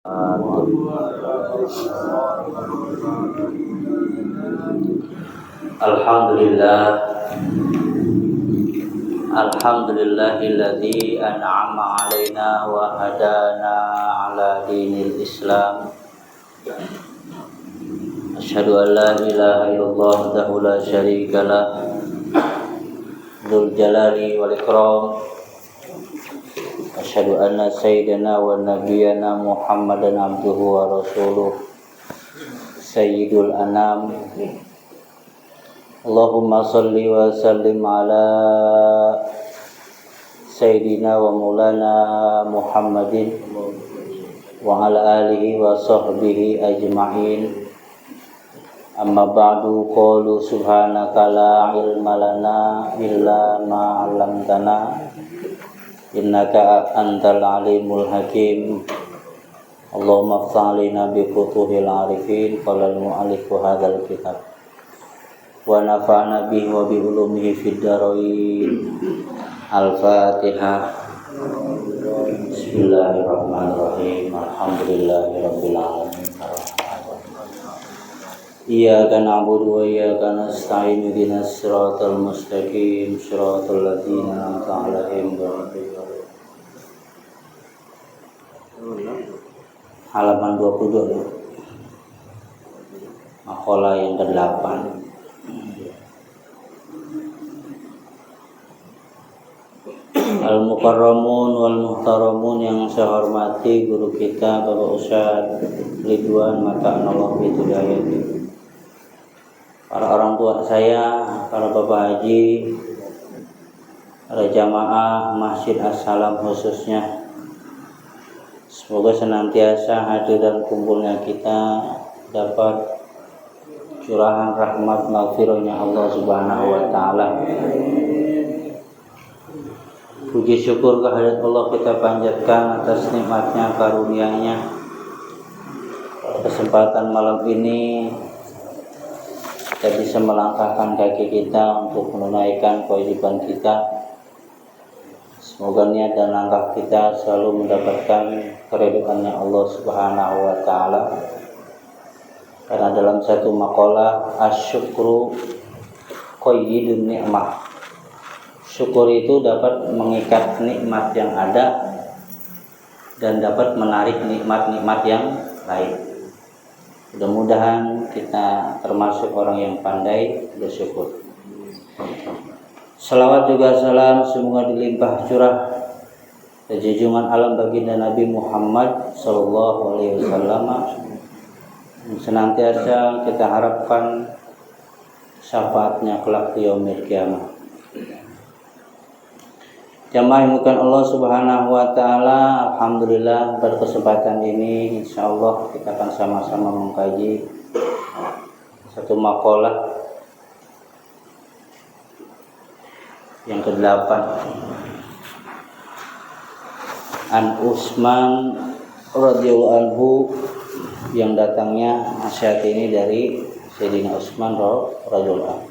Alhamdulillah, alhamdulillahilladzi an'ama 'alaina wa hadana 'ala dinil Islam. Asyhadu an la ilaha illallah wahdahu la syarikalah, dzul jalali wal ikram. Asyhadu anna sayyidana wa nabiyyana Muhammadan abduhu wa rasuluh, sayyidul anam. Allahumma salli wa sallim ala sayyidina wa maulana Muhammadin wa ala alihi wa sahbihi ajma'in. Amma ba'du, qalu subhanaka la ilma lana illa ma 'allamtana innaka antal alimul hakim. Allahumma iftah 'alaina bi futuhil arifin. Qala al-mu'allif hadzal kitab wa nafa'na bihi wa bi ulumihi fid dharain. Al-Fatihah. Bismillahirrahmanirrahim. Alhamdulillahirabbil alamin. Iyyaka na'budu wa iyyaka nasta'in. Ihdinas siratal mustaqim, siratal ladzina an'amta 'alaihim ghairil maghdubi 'alaihim. Halaman 22. Maqalah yang ke-8. Al-Mukarramun wal Muhtaramun, yang saya hormati guru kita Bapak Ustaz Ridwan Mata'anallah Bidayati, para orang tua saya, para bapak haji, para jamaah Masjid As-Salam khususnya, semoga senantiasa hadir dan kumpulnya kita dapat curahan rahmat maghfirahnya Allah Subhanahu wa taala. Puji syukur kehadirat Allah kita panjatkan atas nikmatnya, karunia-Nya. Kesempatan malam ini kita bisa melangkahkan kaki kita untuk menunaikan kewajiban kita. Semoga niat dan langkah kita selalu mendapatkan keridhaan-Nya Allah Subhanahu wa taala. Karena dalam satu maqalah, asyukru qayyidun ni'mah. Syukur itu dapat mengikat nikmat yang ada dan dapat menarik nikmat-nikmat yang lain. Mudah-mudahan kita termasuk orang yang pandai bersyukur. Salawat juga salam semoga dilimpah curah dan junjungan alam baginda Nabi Muhammad sallallahu alaihi wasallam. Senantiasa kita harapkan syafaatnya kelak di yaumil qiyamah. Jamaah yang bukan Allah Subhanahu wa taala, alhamdulillah pada kesempatan ini insyaallah kita akan sama-sama mengkaji satu maqalah yang ke-8. An Utsman radhiyallahu anhu, yang datangnya nasihat ini dari Sayyidina Utsman radhiyallahu anhu.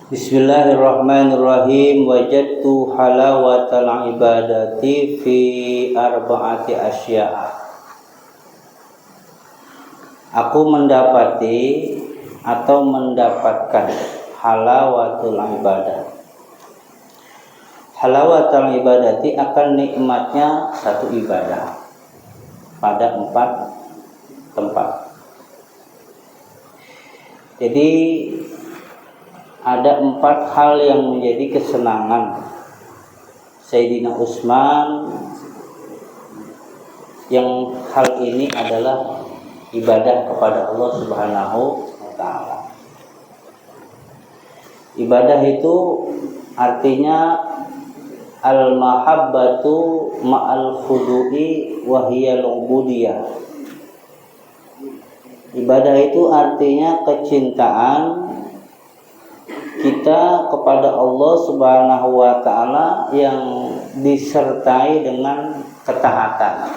Bismillahirrahmanirrahim. Wajadtu halawatal ibadati fi arba'ati asya'a. Aku mendapati atau mendapatkan halawatul ibadah. Halawatul ibadati akan nikmatnya satu ibadah pada 4 tempat. Jadi ada 4 hal yang menjadi kesenangan Sayyidina Utsman, yang hal ini adalah ibadah kepada Allah Subhanahu wa taala. Ibadah itu artinya al-mahabbatu ma'al khudu'i wa hiya al-ubudiyah. Ibadah itu artinya kecintaan kita kepada Allah Subhanahu wa taala yang disertai dengan ketaatan,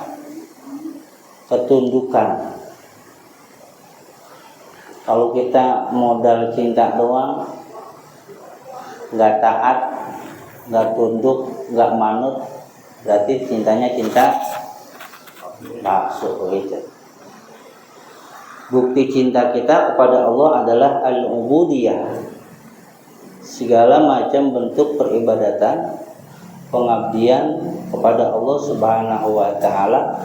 ketundukan. Kalau kita modal cinta doang, nggak taat, nggak tunduk, nggak manut, berarti cintanya cinta palsu gitu. Bukti cinta kita kepada Allah adalah al-ubudiyah, segala macam bentuk peribadatan, pengabdian kepada Allah Subhanahu wa taala.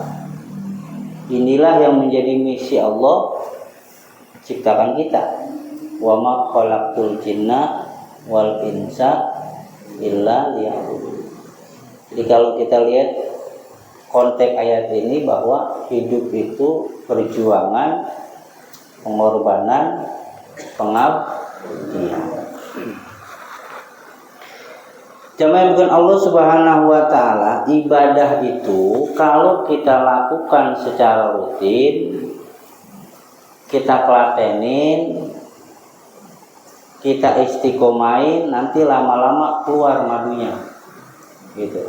Inilah yang menjadi misi Allah ciptakan kita. Wa ma khalaqtul jinna wal insa illa liya'budun. Jadi kalau kita lihat konteks ayat ini bahwa hidup itu perjuangan, pengorbanan, pengabdian. Jamaah bukan Allah Subhanahu wa taala, ibadah itu kalau kita lakukan secara rutin, kita telatenin, kita istiqomain, nanti lama-lama keluar madunya. Gitu.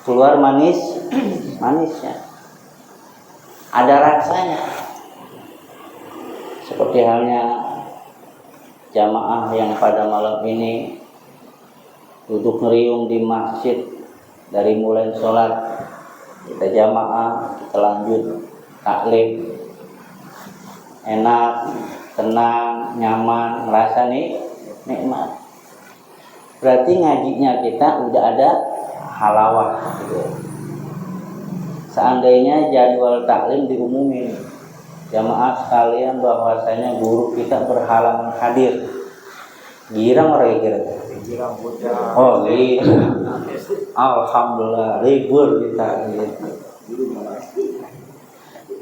Keluar manisnya. Ada rasanya. Seperti halnya jamaah yang pada malam ini duduk ngeriung di masjid dari mulai sholat, kita jamaah, kita lanjut taklim, enak, tenang, nyaman, ngerasa nikmat. Berarti ngajinya kita udah ada halawah gitu. Seandainya jadwal taklim diumumin, jamaah sekalian bahwasanya guru kita berhalangan hadir, girang orang kira. Oh iya, alhamdulillah libur kita gitu.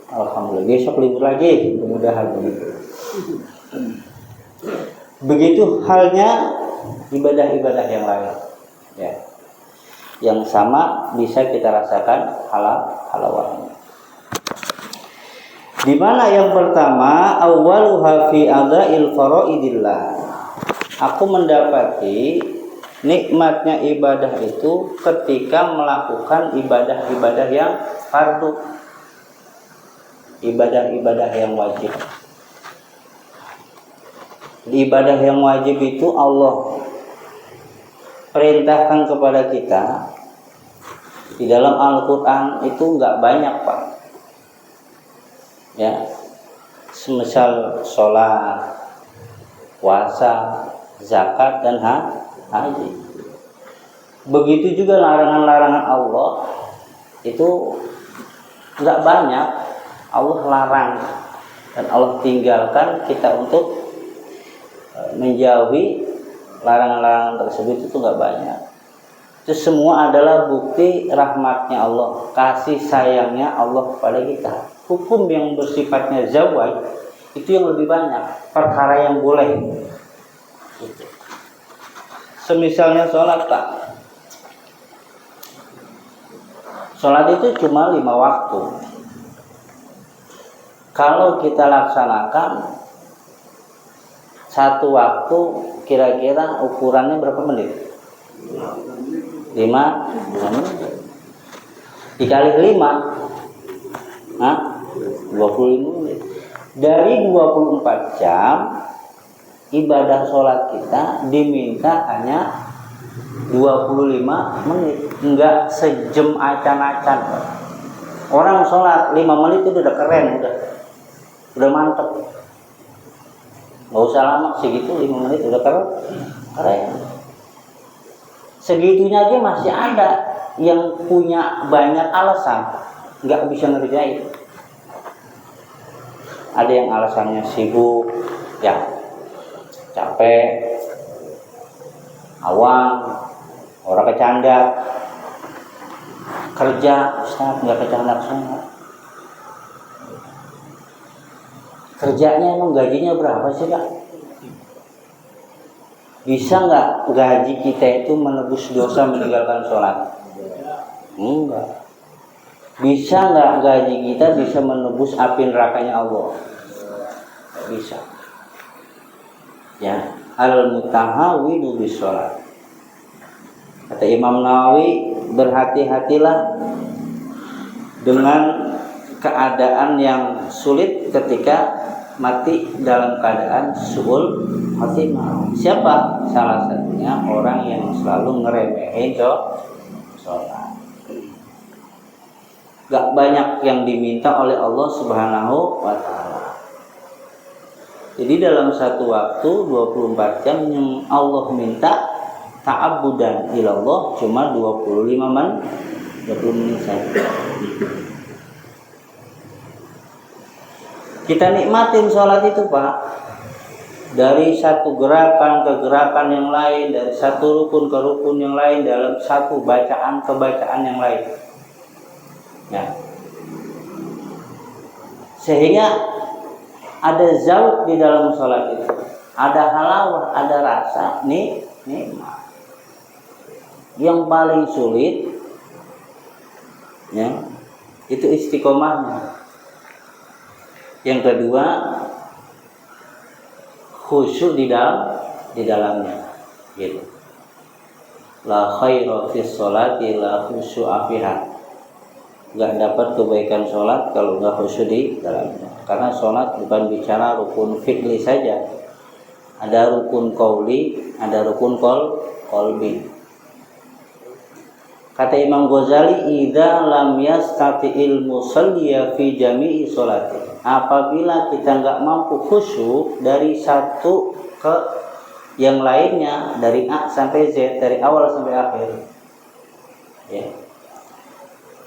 Alhamdulillah besok libur lagi, mudah-mudahan begitu. Begitu halnya ibadah-ibadah yang lain, ya, yang sama bisa kita rasakan halawahnya. Di mana yang pertama, awwaluha fi adail faraidillah. Aku mendapati nikmatnya ibadah itu ketika melakukan ibadah-ibadah yang fardu, ibadah-ibadah yang wajib. Ibadah yang wajib itu Allah perintahkan kepada kita di dalam Al-Quran itu nggak banyak, Pak. Ya, semisal sholat, puasa, zakat dan haji. Begitu juga larangan-larangan Allah itu nggak banyak. Allah larang dan Allah tinggalkan kita untuk menjauhi larangan-larangan tersebut itu nggak banyak. Itu semua adalah bukti rahmatnya Allah, kasih sayangnya Allah kepada kita. Hukum yang bersifatnya zawaj itu yang lebih banyak, perkara yang boleh. Semisalnya sholat, Pak. Sholat itu cuma 5 waktu. Kalau kita laksanakan satu waktu, kira-kira ukurannya berapa menit? 5 menit. Dikali 5, 25 menit. Dari 24 jam ibadah sholat kita diminta hanya 25 menit, enggak sejam acan-acan. Orang sholat 5 menit itu udah keren, udah mantep. Nggak usah lama, segitu 5 menit udah keren. Segitunya aja masih ada yang punya banyak alasan nggak bisa ngerjain. Ada yang alasannya sibuk, ya, capek, awam, orang kecandak, kerja, Ustaz nggak kecandak semua. Kerjanya emang gajinya berapa sih, Kak? Bisa nggak gaji kita itu menebus dosa meninggalkan sholat? Enggak. Bisa nggak gaji kita bisa menebus api nerakanya Allah? Bisa. Ya, al-mutahawidu bis sholat. Kata Imam Nawawi, berhati-hatilah dengan keadaan yang sulit ketika mati dalam keadaan suul khotimah. Siapa? Salah satunya orang yang selalu ngeremehin sholat. Gak banyak yang diminta oleh Allah Subhanahu wa ta'ala. Jadi dalam satu waktu 24 jam yang Allah minta ta'abudan ilallah cuma 20 menit saja. Kita nikmatin sholat itu, Pak. Dari satu gerakan ke gerakan yang lain, dari satu rukun ke rukun yang lain, dalam satu bacaan ke bacaan yang lain. Ya. Sehingga ada zauq di dalam sholat itu, ada halawah, ada rasa nikmat. Yang paling sulit, ya, itu istiqomahnya. Yang kedua, khusyuk di dalamnya, gitu. La khaira fi sholati la khusyu'a fiha. Gak dapat kebaikan sholat kalau gak khusyuk di dalamnya. Karena sholat bukan bicara rukun fi'li saja. Ada rukun qauli, ada rukun qalbi. Kata Imam Ghazali, idza lam yastati'il musalliya fi jami'i sholati. Apabila kita nggak mampu khusyuk dari satu ke yang lainnya, dari A sampai Z, dari awal sampai akhir, ya.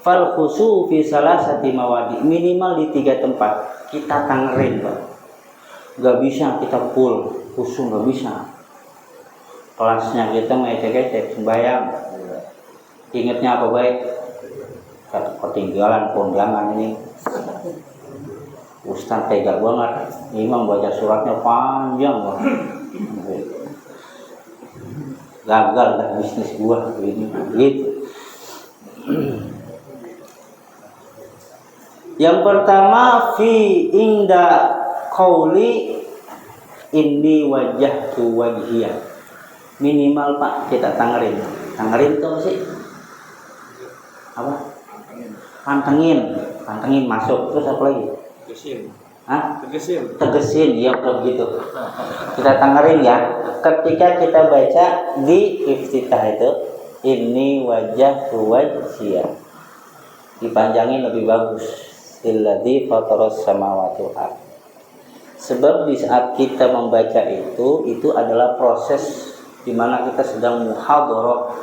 Fal khusyuk fi salasati mawadi, minimal di 3 tempat kita tangerin, Pak. Nggak bisa kita full khusyuk, nggak bisa. Kelasnya kita ngecek-ngecek sembahyang, ingatnya apa baik? Ketinggalan kondangan ini. Ustaz tega banget, imam baca suratnya panjang banget. Gagal dah bisnis gua ini gitu. Yang pertama, fi inda qauli inni wajjahtu wajhiya. Minimal, Pak, kita tangerin. Tangerin itu apa sih? Apa? Pantengin masuk. Terus apa lagi? Tegesin, ya begitu. Kita tangerin ya. Ketika kita baca di iftitah itu, ini wajah wajhiyah, dipanjangin lebih bagus. Illadzi fataras samawati wal ardh. Sebab di saat kita membaca itu adalah proses di mana kita sedang muhadharah,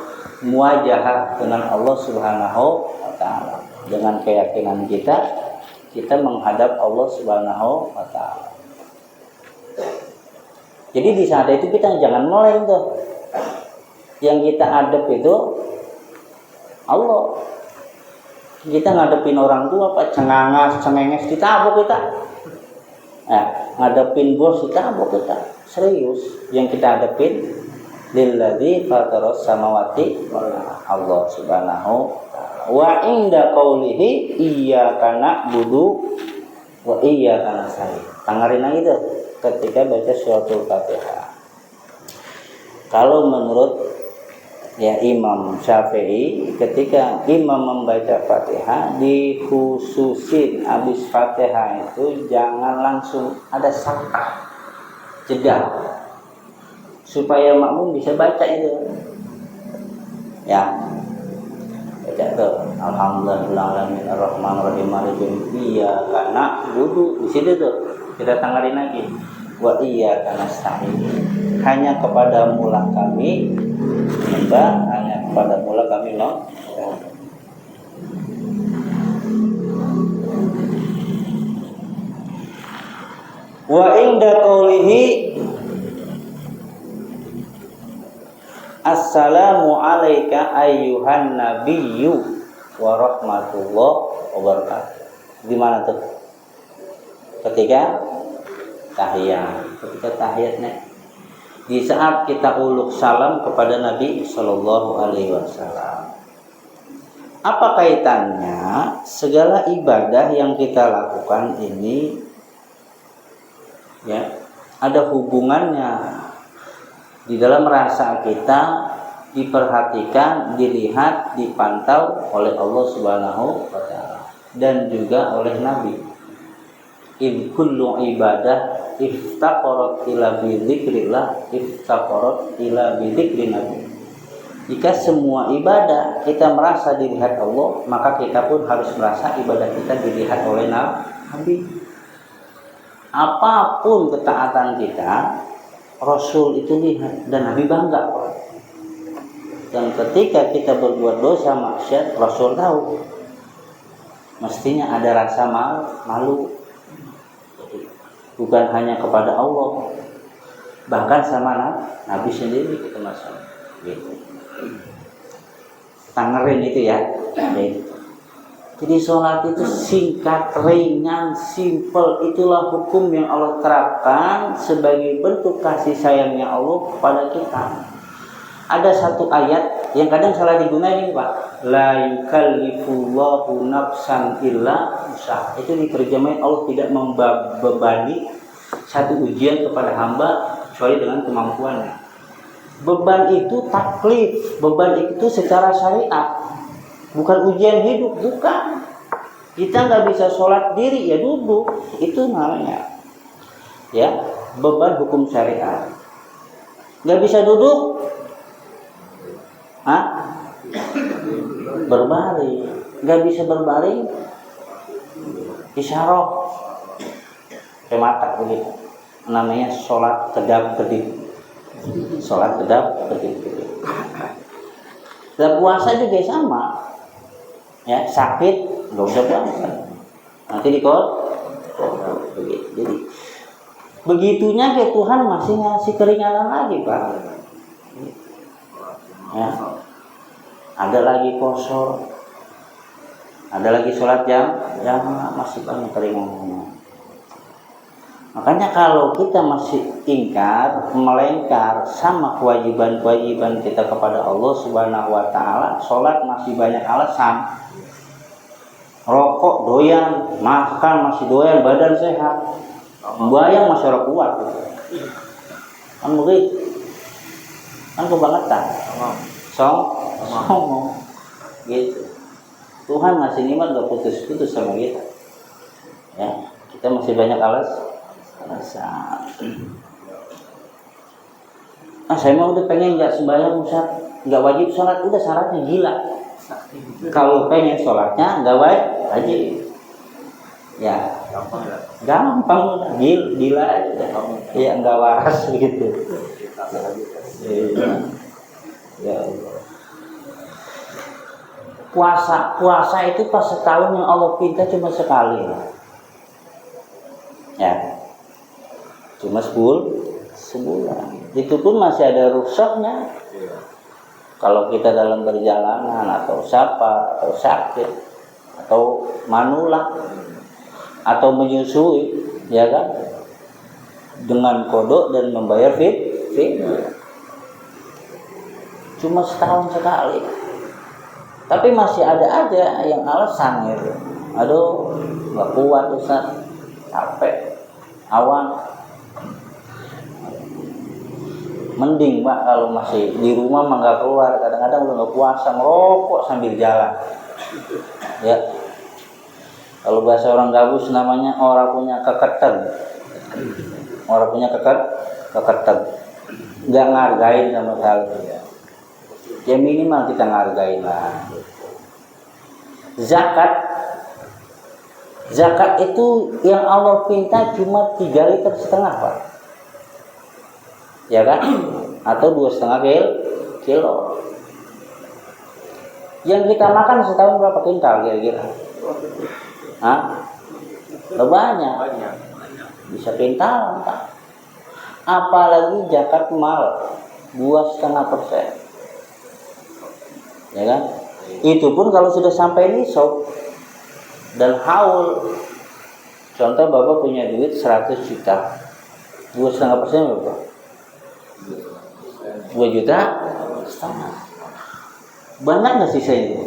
muwajahah dengan Allah Subhanahu wa taala. Dengan keyakinan kita menghadap Allah Subhanahu wa ta'ala. Jadi di saat itu kita jangan meleng tuh. Yang kita hadap itu Allah. Kita ngadepin orang tua, Pak, cengenges ditabok kita. Ngadepin bos ditabok kita. Serius, yang kita hadapin lilladzi fataras samawati wal ardh, Allah Subhanahu wa inda qaulihi iyyaka na'budu wa iyyaka nasta'in. Tangarin lagi tuh ketika baca suratul Fatihah. Kalau menurut Imam Syafi'i, ketika imam membaca Fatihah dikhususin habis Fatihah itu jangan langsung ada sakta, jeda supaya makmum bisa baca itu. Ya. Baca tuh, alhamdulillahirabbil arrahmanirrahim maliki iyyaka na'budu. Di situ tuh kita tangarin lagi wa iyyaka nasta'in. Hanya kepada mula kami menyembah, hanya kepada mula kami wa inda qaulihi assalamu alayka ayyuhan nabiyyu wa rahmatullah wa barakatuh. Di mana tuh? Ketika tahiyatnya. Di saat kita uluk salam kepada Nabi Sallallahu Alaihi Wasallam. Apa kaitannya segala ibadah yang kita lakukan ini? Ya, ada hubungannya di dalam rasa kita, diperhatikan, dilihat, dipantau oleh Allah Subhanahu wa taala dan juga oleh Nabi. in kullu ibadah iftaqarat ila bidzikrillah iftaqarat ila bidzikrin nabi. Jika semua ibadah kita merasa dilihat Allah, maka kita pun harus merasa ibadah kita dilihat oleh Nabi. Apapun ketaatan kita, Rasul itu lihat dan Nabi bangga. Dan ketika kita berbuat dosa maksiat, Rasul tahu. Mestinya ada rasa malu. Bukan hanya kepada Allah, bahkan sama Nabi sendiri kita masalah. Gitu. Tangerin itu ya. Jadi sholat itu singkat, ringan, simple. Itulah hukum yang Allah terapkan sebagai bentuk kasih sayangnya Allah kepada kita. Ada satu ayat yang kadang salah digunakan ini Pak. La yukallifullahu nafsan illa wus'aha. Itu diterjemahin Allah tidak membebani satu ujian kepada hamba kecuali dengan kemampuannya. Beban itu taklif, beban itu secara syariat, bukan ujian hidup, bukan. Kita nggak bisa sholat diri ya duduk, itu namanya ya beban hukum syariat. Nggak bisa duduk, berbaring. Nggak bisa berbaring, isyarah ke mata begitu. Namanya sholat kedap-kedip. Sholat kedap-kedip. Dan puasa juga sama. Ya, sakit nggak usah puasa. Nanti begitu. Jadi begitunya ke Tuhan masih ngasih keringanan lagi Pak. Ya. Ada lagi kosor, ada lagi sholat jam masih banyak keringanannya. Makanya kalau kita masih ingkar, melengkar sama kewajiban-kewajiban kita kepada Allah Subhanahu wa taala, sholat masih banyak alasan. Rokok doyan, makan masih doyan, badan sehat. Bayang masih orang kuat. Kan begitu. Kan kebangetan. Sombong. Gitu. Tuhan ngasih nikmat gak putus-putus sama kita. Ya, kita masih banyak alasan. Saya mau udah pengen nggak sembahyang Ustaz, nggak wajib sholat, udah syaratnya gila. Kalau pengen sholatnya nggak wajib, ya gampang, gila aja, ya nggak waras gitu. Ya. Puasa itu pas setahun yang Allah pinta cuma sekali, ya. Cuma sebulan. Itu pun masih ada rukshohnya. Kalau kita dalam perjalanan atau safar atau sakit atau manula atau menyusui, ya kan? Dengan kodok dan membayar fidyah. Cuma setahun sekali. Tapi masih ada aja yang alasan gitu. Aduh, nggak kuat Ustaz, capek, awan. Mending Pak kalau masih di rumah mah nggak keluar, kadang-kadang udah nggak puasa merokok sambil jalan. Ya, kalau bahasa orang gabus namanya orang punya keketan, orang punya keketan, nggak ngargain sama sekali. Ya minimal kita ngargain lah. Zakat itu yang Allah pinta cuma 3,5 liter Pak. Ya kan? Atau 2,5 kilo. Yang kita makan setahun berapa kintal kira-kira? Banyak. Bisa kintal, Pak. Apalagi zakat mal 2,5%. Ya kan? Itu pun kalau sudah sampai nisab dan haul. Contoh Bapak punya duit 100 juta. 2,5% berapa? 2,5 juta. Banyak nggak sisa ini?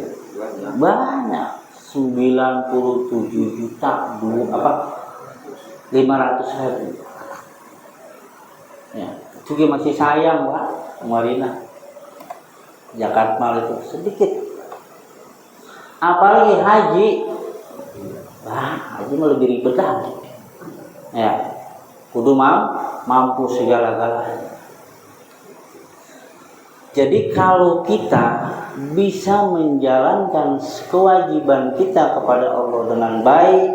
Banyak. 97 juta 500.000. Ya, itu masih sayang Pak, Marina. Zakat mal itu sedikit. Apalagi haji. Haji mah lebih ribet lagi. Ya, kudu mampu segala-galanya. Jadi kalau kita bisa menjalankan kewajiban kita kepada Allah dengan baik,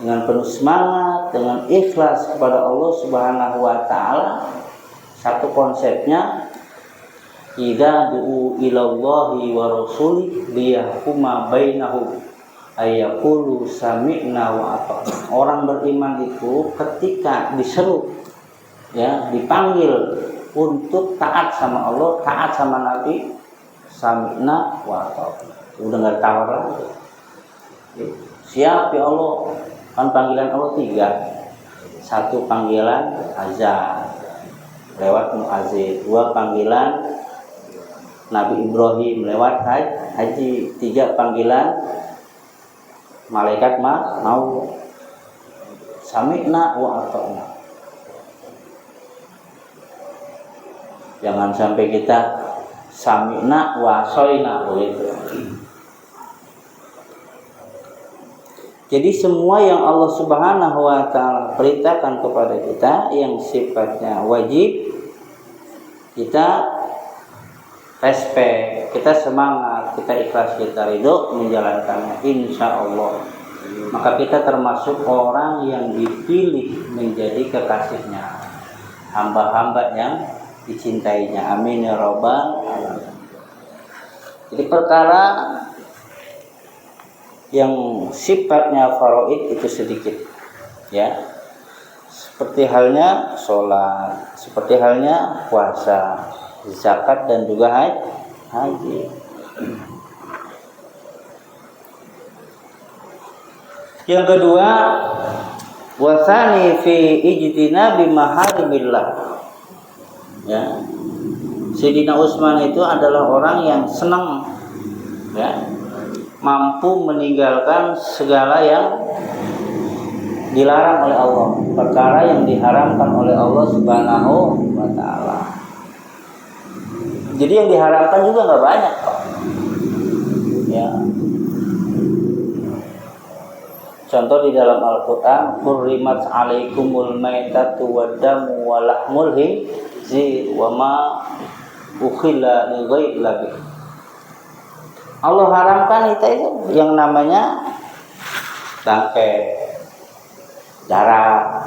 dengan penuh semangat, dengan ikhlas kepada Allah Subhanahu wa taala, satu konsepnya idza du'u ilallahi wa rasuli liyahkuma bainahum ayyaqulu sami'na wa ata'na. Orang beriman itu ketika diseru, ya, dipanggil untuk taat sama Allah, taat sama Nabi, sami'na wa ata'na. Udah nggak tawar lagi. Siap ya Allah. Kan panggilan Allah 3. Satu panggilan azan lewat muazin, 2 panggilan Nabi Ibrahim lewat haji, 3 panggilan malaikat mau, sami'na wa ata'na. Jangan sampai kita sami'na wa asoina begitu. Jadi semua yang Allah Subhanahu wa taala perintahkan kepada kita yang sifatnya wajib, kita respect, kita semangat, kita ikhlas, kita ridho menjalankannya, insya Allah. Maka kita termasuk orang yang dipilih menjadi kekasihnya, hamba-hamba yang dicintainya. Amin ya rabbal alamin. Jadi perkara yang sifatnya faraid itu sedikit, ya, seperti halnya sholat, seperti halnya puasa, zakat, dan juga haji. Yang kedua, wasani fi ijtinabi maharimillah. Ya, Sayyidina Utsman itu adalah orang yang senang, ya, mampu meninggalkan segala yang dilarang oleh Allah, perkara yang diharamkan oleh Allah Subhanahu wa taala. Jadi yang diharamkan juga nggak banyak kok. Ya. Contoh di dalam Al-Qur'an, "Hurrimat 'alaikumul maitatu wad-damu wa lahmul khinzir wa ma ukhilla li ghairillahi bih." Allah haramkan itu yang namanya bangkai, darah,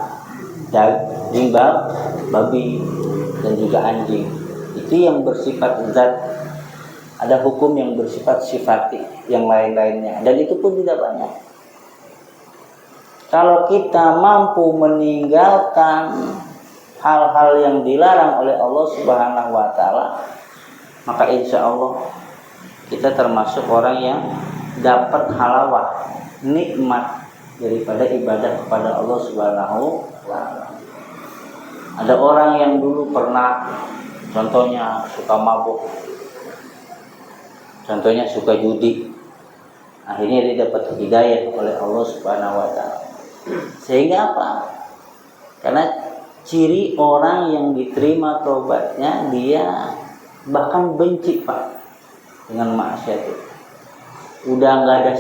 daging babi, dan juga anjing. Itu yang bersifat zat. Ada hukum yang bersifat sifati, yang lain-lainnya, dan itu pun tidak banyak. Kalau kita mampu meninggalkan hal-hal yang dilarang oleh Allah Subhanahu wa taala, maka insya Allah kita termasuk orang yang dapat halawah, nikmat daripada ibadah kepada Allah Subhanahu wa taala. Ada orang yang dulu pernah, contohnya suka mabuk, contohnya suka judi, akhirnya dia dapat hidayah oleh Allah Subhanahu wa taala. Sehingga apa? Karena ciri orang yang diterima tobatnya, dia bahkan benci Pak dengan maksiat itu. Udah nggak ada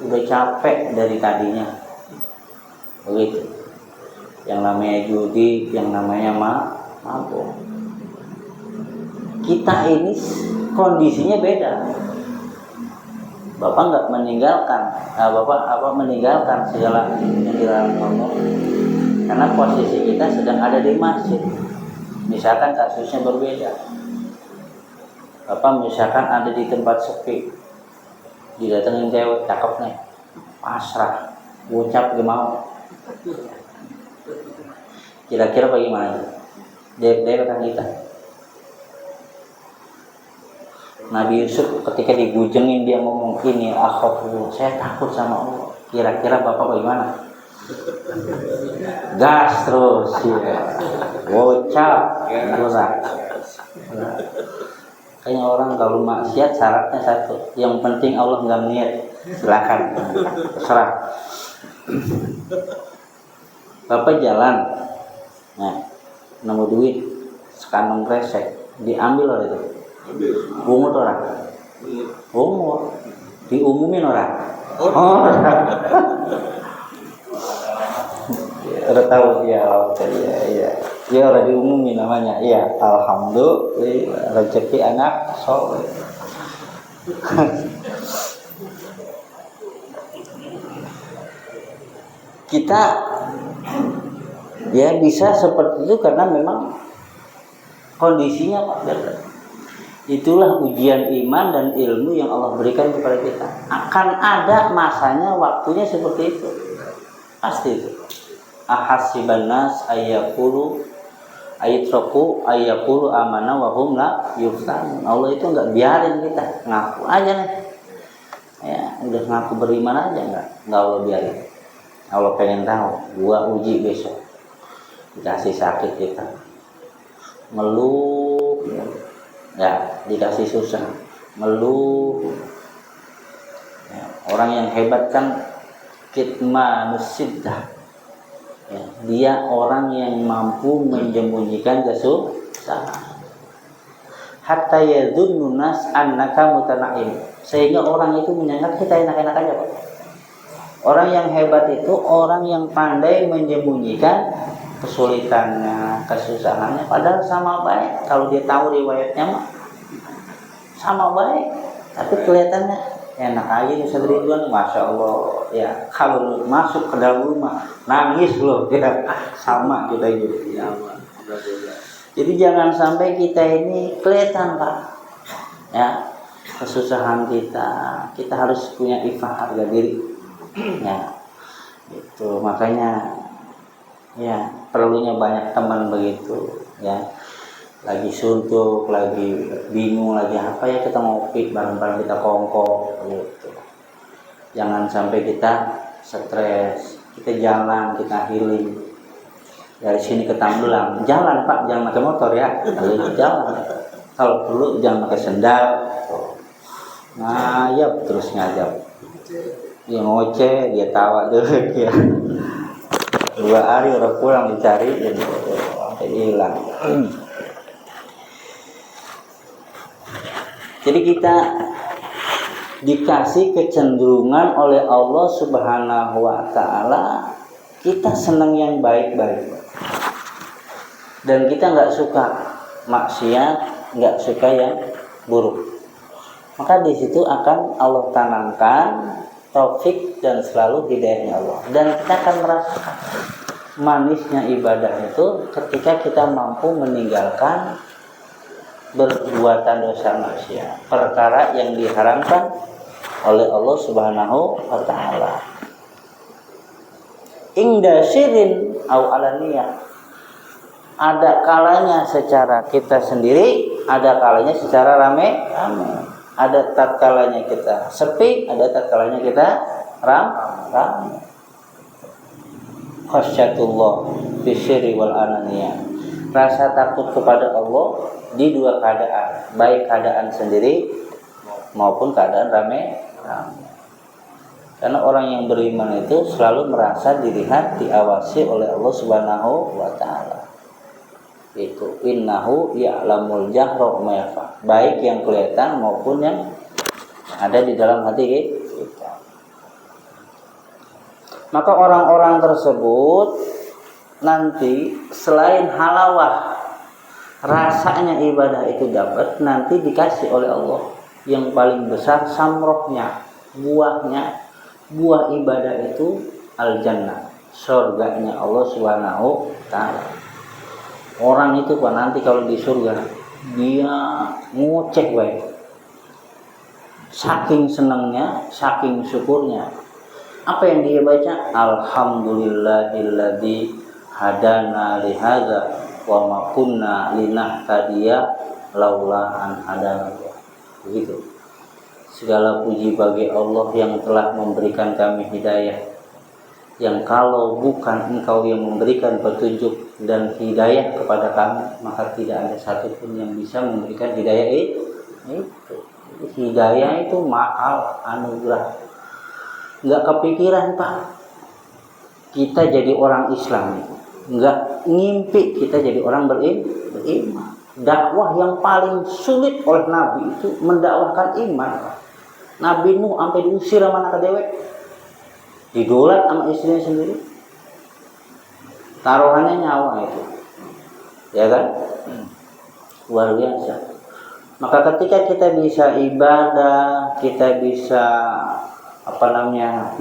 udah capek dari tadinya, begitu. Yang namanya judi, yang namanya mabuk. Kita ini kondisinya beda. Bapak nggak meninggalkan, Bapak meninggalkan segala yang dilarang Allah, karena posisi kita sedang ada di masjid. Misalkan kasusnya berbeda. Bapak misalkan ada di tempat sepi, didatengin cewek cakep nih, pasrah, ngucap gak mau. Kira-kira bagaimana? Dia kata kita. Nabi Yusuf ketika digujengin dia ngomong ini, akhafullah, saya takut sama Allah. Kira-kira Bapak bagaimana? Gas terus, ya. Ngucap, Kayaknya orang kalau maksiat syaratnya satu, yang penting Allah nggak niat, silakan, terserah. Bapak jalan, nah, nemu duit, sekantong kresek, diambil oleh itu, bungut orang, bungut, diumumin orang, Udah tahu ya, ya. Ya udah diumumin namanya. Iya, alhamdulillah rezeki anak soleh. Kita ya bisa seperti itu karena memang kondisinya Pak. Itulah ujian iman dan ilmu yang Allah berikan kepada kita. Akan ada masanya, waktunya seperti itu. Pasti itu. Ahasiban nas ayyaqulu ayyatraku ayyaqulu amana wa hum la yuftanun. Allah itu enggak biarin kita ngaku aja nih. Ya, udah ngaku beriman aja enggak Allah biarin. Allah pengen tahu, gua uji besok. Dikasih sakit kita. Ngeluh. Ya, dikasih susah, ngeluh. Ya, orang yang hebat kan kitmanus siddah. Ya, dia orang yang mampu menyembunyikan kesusahan. Hatta yadhunnu nas annaka mutana'im. Sehingga orang itu menyangka kita enak-enak aja, Pak. Orang yang hebat itu orang yang pandai menyembunyikan kesulitannya, kesusahannya, padahal sama baik. Kalau dia tahu riwayatnya mah sama baik, tapi kelihatannya enak aja nih Ridwan, masya Allah ya. Kalau masuk ke dalam rumah nangis loh ya, sama kita gitu ya. Jadi jangan sampai kita ini kelihatan Pak ya kesusahan kita harus punya ifah harga diri ya. Itu makanya ya perlunya banyak teman begitu ya, lagi suntuk, lagi bingung, lagi apa ya kita ngopi bareng-bareng, kita kongko gitu. Jangan sampai kita stres, kita jalan, kita healing dari sini ke Tambelang, jalan Pak, jangan pakai motor ya, jalan. Kalau perlu jangan pakai sendal, ngayap terus ngajak, dia ngoceh, dia tawa dulu ya. 2 hari udah pulang dicari jadi sampai hilang. Jadi kita dikasih kecenderungan oleh Allah Subhanahu wa taala, kita senang yang baik-baik. Dan kita nggak suka maksiat, nggak suka yang buruk. Maka di situ akan Allah tanamkan taufik dan selalu hidayahnya Allah, dan kita akan merasakan manisnya ibadah itu ketika kita mampu meninggalkan berbuatan dosa maksiat, perkara yang diharamkan oleh Allah Subhanahu wa taala. Ingda syirin au alaniyah, ada kalanya secara kita sendiri, ada kalanya secara rame-rame. Ada tatkalanya kita sepi, ada tatkalanya kita ramai. Khasyatullah bisyri wal ananiyah. Rasa takut kepada Allah di 2 keadaan, baik keadaan sendiri maupun keadaan ramai. Karena orang yang beriman itu selalu merasa dilihat, diawasi oleh Allah Subhanahu wa taala. Itu innahu ya'lamul jahra wa ma yakhfa, baik yang kelihatan maupun yang ada di dalam hati kita. Maka orang-orang tersebut nanti selain halawah rasanya ibadah itu dapat, nanti dikasih oleh Allah yang paling besar samrohnya, buahnya, buah ibadah itu al-jannah, surganya Allah Subhanahu wa taala. Orang itu Pak nanti kalau di surga dia ngoceh baik, saking senangnya, saking syukurnya. Apa yang dia baca? Alhamdulillahilladzi hadana lihadza wa ma kunna linahtadiya laula an hadana. Begitu. Segala puji bagi Allah yang telah memberikan kami hidayah, yang kalau bukan Engkau yang memberikan petunjuk dan hidayah kepada kami, maka tidak ada satupun yang bisa memberikan hidayah itu. Hidayah itu mahal, anugerah. Nggak kepikiran Pak kita jadi orang Islam, nggak ngimpi kita jadi orang beriman. Dakwah yang paling sulit oleh Nabi itu mendakwahkan iman. Nabi Nuh sampai diusir sama anak dewek, didolat sama istrinya sendiri. taruhannya nyawa itu, ya kan? Luar biasa. Maka ketika kita bisa ibadah, kita bisa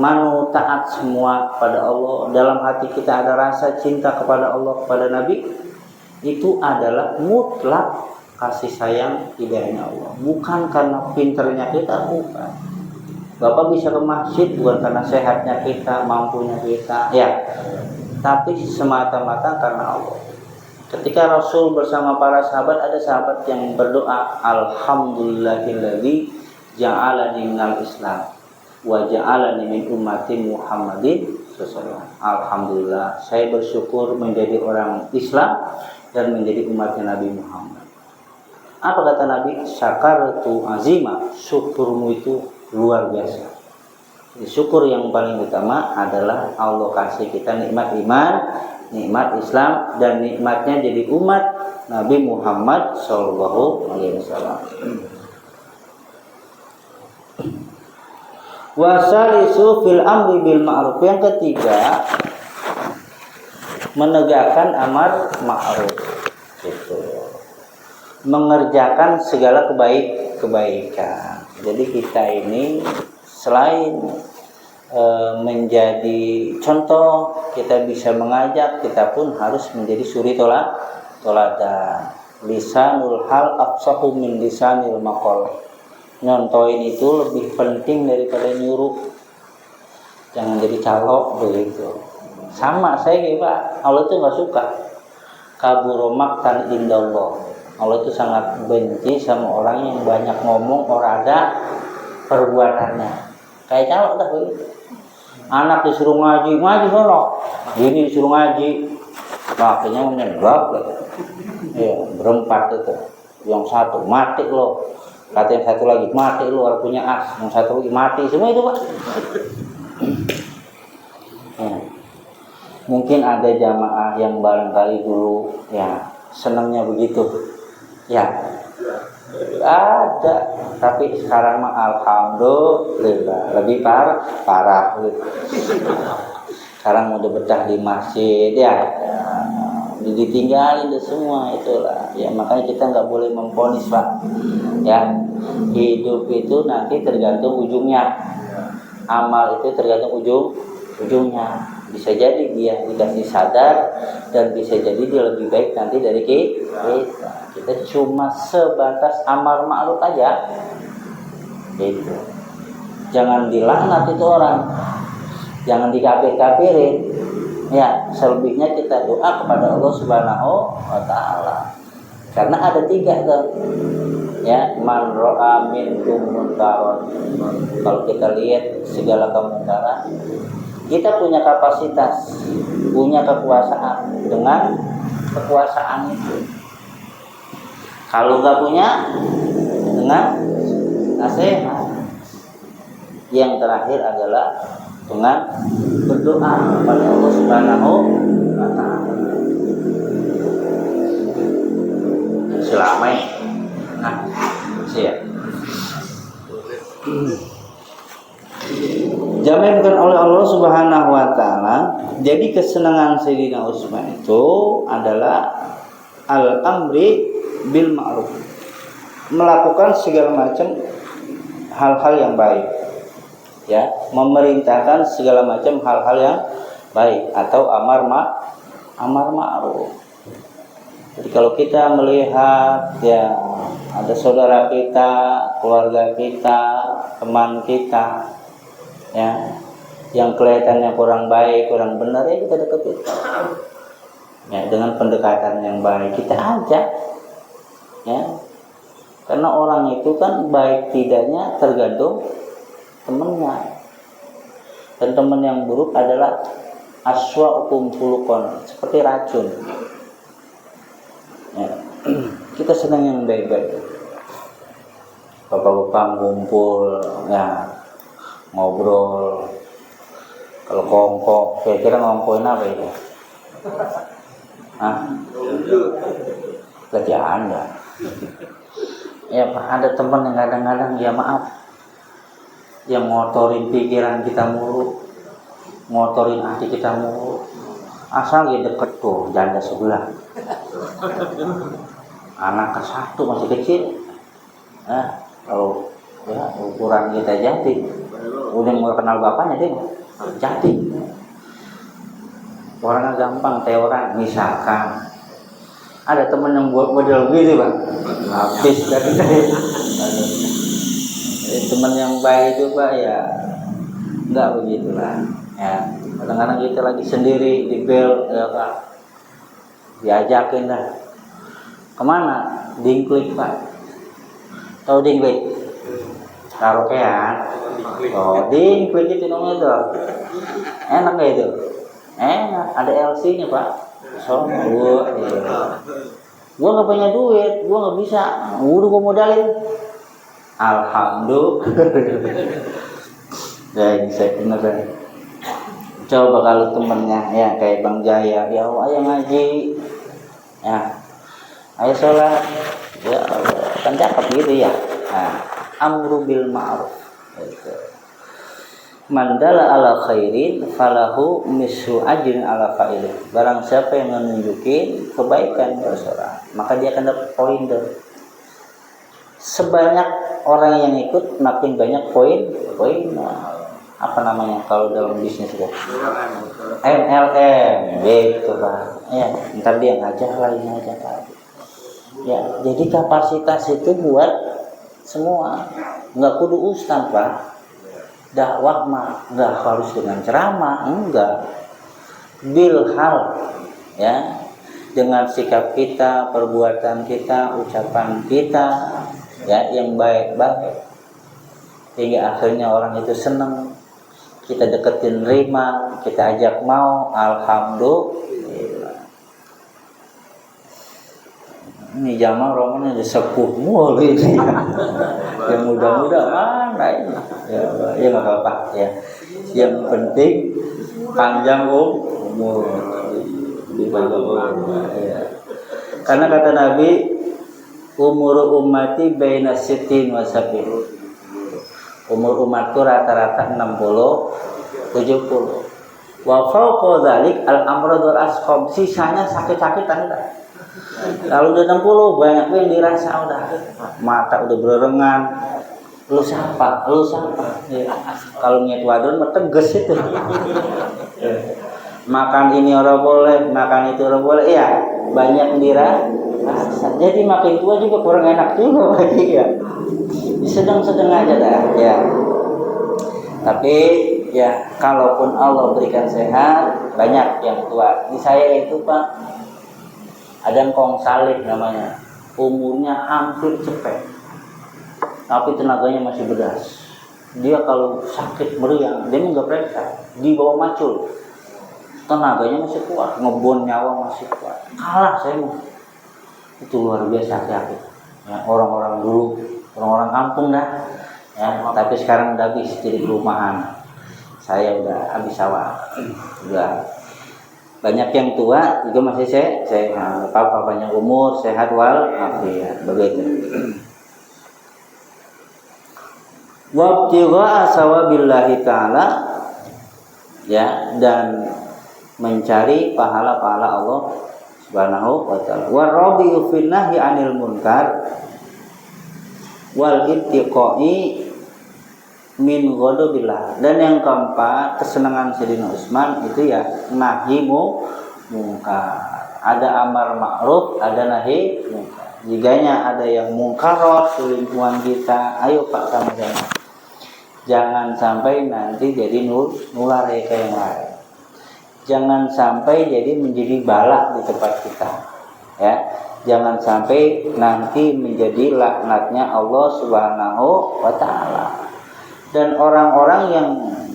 manut taat semua kepada Allah, dalam hati kita ada rasa cinta kepada Allah, kepada Nabi, itu adalah mutlak kasih sayang hidayahnya Allah, bukan karena pinternya kita, bukan. Bapak bisa ke masjid bukan karena sehatnya kita, mampunya kita, ya, tapi semata-mata karena Allah. Ketika Rasul bersama para sahabat, ada sahabat yang berdoa, alhamdulillahilladzi ja'alani minal Islam wa ja'alani min ummati Muhammadin sallallahu. Alhamdulillah, saya bersyukur menjadi orang Islam dan menjadi umatnya Nabi Muhammad. Apa kata Nabi? Syakartu azima, syukurmu itu luar biasa. Jadi syukur yang paling utama adalah Allah kasih kita nikmat iman, nikmat Islam, dan nikmatnya jadi umat Nabi Muhammad sallallahu alaihi wasallam. Wasalisu fil amri bil ma'ruf. Yang ketiga, menegakkan amar ma'ruf. Gitu. Mengerjakan segala kebaikan. Jadi kita ini selain menjadi contoh, kita bisa mengajak, kita pun harus menjadi suri toladan. Lisanul hal afsahu min lisanil maqal. Nyontoin itu lebih penting daripada nyuruh. Jangan jadi calok begitu. Sama saya kayak Pak, Allah itu nggak suka kaburo maqtan indallah. Allah itu sangat benci sama orang yang banyak ngomong, orang ada perbuatannya. Kayak calok dah begitu. Anak disuruh ngaji sono, gini disuruh ngaji, makanya menyenggak, ya berempat itu, yang satu mati loh, kata yang satu lagi mati loh, orang punya as, yang satu lagi mati, semua itu Pak. Ya. Mungkin ada jamaah yang barangkali dulu ya senangnya begitu, ya ada, tapi sekarang mah alhamdulillah lebih parah. Sekarang udah betah di masjid ya, ditinggalin deh semua itulah. Ya makanya kita nggak boleh memponis Pak. Ya, hidup itu nanti tergantung ujungnya. Amal itu tergantung ujungnya. Bisa jadi dia dikasih sadar, dan bisa jadi dia lebih baik nanti dari kita. Kita cuma sebatas amar ma'ruf aja. Gitu. Jangan dilaknat itu orang, jangan dikafir-kafirin. Ya, selebihnya kita doa kepada Allah Subhanahu wa taala. Karena ada 3 tuh. Ya, man ra'a minkum munkaron. Kalau kita lihat segala kemungkaran, kita punya kapasitas, punya kekuasaan dengan kekuasaan itu. Kalau nggak punya, dengan nasihat. Yang terakhir adalah dengan berdoa kepada Allah Subhanahu wa taala. Selama ini, siap. Dijaminkan oleh Allah Subhanahu wa taala. Jadi kesenangan Sayyidina Utsman itu adalah al-amri bil ma'ruf. Melakukan segala macam hal-hal yang baik. Ya, memerintahkan segala macam hal-hal yang baik atau amar ma'ruf. Jadi kalau kita melihat ya ada saudara kita, keluarga kita, teman kita, ya, yang kelihatannya kurang baik, kurang benar, ya kita deketin. Ya, dengan pendekatan yang baik kita ajak, ya, karena orang itu kan baik tidaknya tergantung temannya, dan teman yang buruk adalah aswa'ukum khuluqan, seperti racun. Ya, kita senang yang baik-baik. Bapak-bapak ngumpul, ya, ngobrol. Kalau kongkok, kira-kira ngomongin apa itu? Kerjaan enggak? Ya Pak, ada teman yang kadang-kadang ya maaf, yang ngotorin pikiran kita mulu, ngotorin hati kita mulu. asal ya deket tuh janda sebelah, anak ke satu masih kecil. Nah, kalau ya ukuran kita jadi udah mau kenal bapaknya dia jadi orangnya gampang teoran. Misalkan ada temen yang buat model gitu bang, habis dari teman yang baik itu pak ya nggak begitulah ya. Kadang-kadang kita lagi sendiri di bel ya pak, diajakin dah kemana, dingklik pak, tahu dingklik karaokean. Oh dingklik itu namanya tuh, enak gak itu? Enak, ada LC nya pak. So gua nggak punya duit, gua nggak bisa, udah gua modalin. Alhamdulillah. Dan saya benar. Coba kalau temennya ya kayak Bang Jaya, ya Allah ayo ngaji, ya ayo sholat, ya Allah kan cakep gitu ya. Nah, amru bil ma'ruf. Mandala ala khairin falahu misru ajrin ala fa'ilih. Barang siapa yang menunjukin kebaikan pada seorang, maka dia akan dapat poin deh. Sebanyak orang yang ikut makin banyak poin apa namanya kalau dalam bisnis itu MLM gitu pak ya. Ntar dia ngajar lagi ya. Jadi kapasitas itu buat semua, nggak kudu ustaz pak. Dakwah mah nggak harus dengan ceramah, enggak, bil hal ya, dengan sikap kita, perbuatan kita, ucapan kita ya yang baik-baik, hingga akhirnya orang itu senang, kita deketin terima, kita ajak mau, alhamdulillah. Ini jamaah roman ada sepuh mulu ini. Yang muda-muda mana ini? Ya nggak apa-apa ya. Yang penting panjang umur. Ya. Karena kata Nabi, umur ummati baina sittin wa sab'in. Umur umatku rata-rata 60 70. Wa fawqa dzalik al-amradul asqam, sisanya sakit-sakitan dah. Kalau udah 60 banyak yang dirasa udah mata udah berengan. Lu siapa? Ya. Kalau niat wadon mah tegas itu. Makan ini orang boleh, makan itu orang boleh. Ya, banyak dirasa. Jadi makin tua juga kurang enak juga bagi ya. Sedang-sedang aja dah ya. Tapi ya kalaupun Allah berikan sehat, banyak yang tua. Di saya itu Pak, ada Kong Salih namanya, umurnya hampir cepet, tapi tenaganya masih bedas. Dia kalau sakit meriang, dia nggak periksa, dibawa macul, tenaganya masih kuat, ngebon nyawa masih kuat. Kalah saya mah, itu luar biasa hati-hati. Ya, orang-orang dulu, orang-orang kampung dah, ya, tapi sekarang udah habis jadi perumahan. Saya udah habis sawah, udah. Banyak yang tua juga masih saya apa banyak umur sehat wal afiat begitu. Wabtigha sawabillahi ta'ala ya, dan mencari pahala-pahala Allah Subhanahu wa taala. Warabi'u fin nahyi 'anil munkar wal ittiqai min ghadabillah. Dan yang keempat, kesenangan Sayyidina Utsman itu ya nahimu mungkar. Ada amar ma'ruf, ada nahi mungkar. Jiganya ada yang mungkarat di lingkungan kita, ayo Pak sama-sama. Jangan sampai nanti jadi nular kayak yang lain. Jangan sampai jadi menjadi bala di tempat kita. Ya. Jangan sampai nanti menjadi laknatnya Allah Subhanahu wa taala. Dan orang-orang yang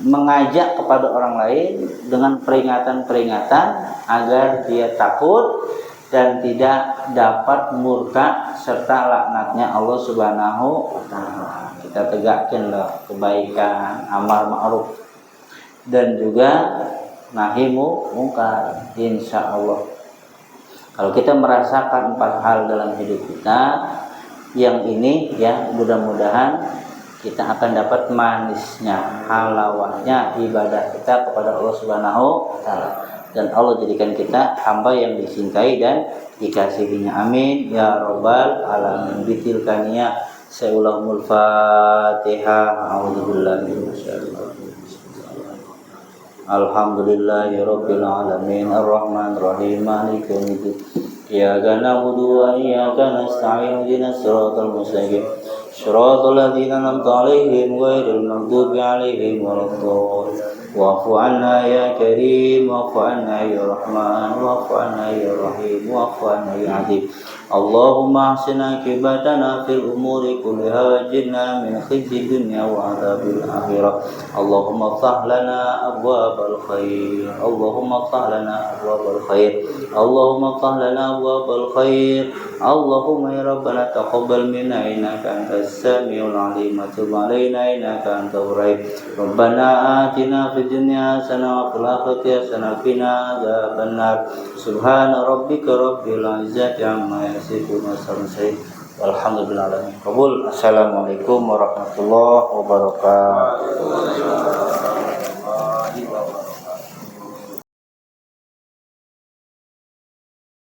mengajak kepada orang lain dengan peringatan-peringatan agar dia takut dan tidak dapat murka serta laknatnya Allah Subhanahu wa taala. Kita tegakkan kebaikan, amar ma'ruf dan juga nahi mungkar, insya Allah. Kalau kita merasakan 4 hal dalam hidup kita, yang ini ya mudah-mudahan kita akan dapat manisnya, halawahnya ibadah kita kepada Allah Subhanahu wa taala. dan Allah jadikan kita hamba yang dicintai dan dikasihinya. Amin ya rabbal alamin. Bitilkania saya ulangul Fatihah. A'udzubillahi minasyaitonir rajim. Alhamdulillahirabbil alamin arrahmanir rahim maliki yaumiddin. Iyyaka na'budu wa iyyaka nasta'in ihdinas siratal mustaqim siratal ladzina an'amta 'alaihim ghairil maghdubi 'alaihim waladdallin. Wa'fu 'anna ya karim wa'fu 'anna ya rahman wa'fu 'anna ya rahim wa'fu 'anna ya 'azim. Allahumma ahsina aqibatana fil umuri kulliha wajirna min khizyi dunya wa 'adzabil akhirah. Allahumma iftah lana abwabal khair. Allahumma iftah lana abwabal khair. Allahumma iftah lana abwabal khair. Allahumma ya rabbana taqabbal minna innaka antas samiul 'alim wa tub 'alaina innaka antat rahim. Rabbana atina fid dunya hasanah wa fil akhirati hasanah wa qina adzabannar. Subhana rabbika rabbil izzati amma yasifun wa salamun walhamdulillahi alamin. Qabul. Assalamualaikum warahmatullahi wabarakatuh.